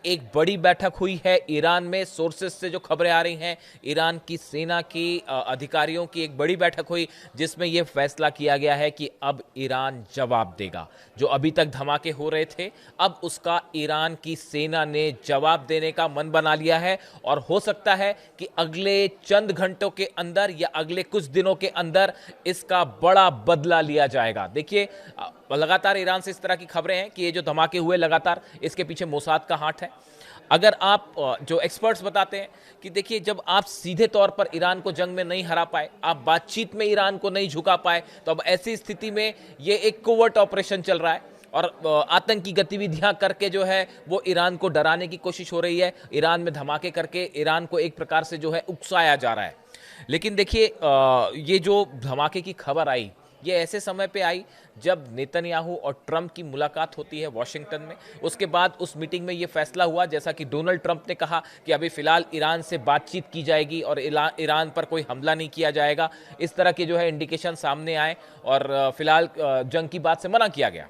एक बड़ी बैठक हुई है ईरान में। सोर्सेस से जो खबरें आ रही हैं, ईरान की सेना की अधिकारियों की एक बड़ी बैठक हुई जिसमें यह फैसला किया गया है कि अब ईरान जवाब देगा। जो अभी तक धमाके हो रहे थे, अब उसका ईरान की सेना ने जवाब देने का मन बना लिया है और हो सकता है कि अगले चंद घंटों के अंदर या अगले कुछ दिनों के अंदर इसका बड़ा बदला लिया जाएगा। देखिए, लगातार ईरान से इस तरह की खबरें हैं कि ये जो धमाके हुए लगातार, इसके पीछे मोसाद का हाथ है। अगर आप जो एक्सपर्ट्स बताते हैं कि देखिए, जब आप सीधे तौर पर ईरान को जंग में नहीं हरा पाए, आप बातचीत में ईरान को नहीं झुका पाए, तो अब ऐसी स्थिति में ये एक कोवर्ट ऑपरेशन चल रहा है और आतंकी गतिविधियां करके जो है वो ईरान को डराने की कोशिश हो रही है। ईरान में धमाके करके ईरान को एक प्रकार से जो है उकसाया जा रहा है। लेकिन देखिए, ये जो धमाके की खबर आई, ये ऐसे समय पे आई जब नेतन्याहू और ट्रंप की मुलाकात होती है वॉशिंगटन में। उसके बाद उस मीटिंग में ये फैसला हुआ, जैसा कि डोनाल्ड ट्रंप ने कहा कि अभी फिलहाल ईरान से बातचीत की जाएगी और ईरान पर कोई हमला नहीं किया जाएगा। इस तरह के जो है इंडिकेशन सामने आए और फिलहाल जंग की बात से मना किया गया।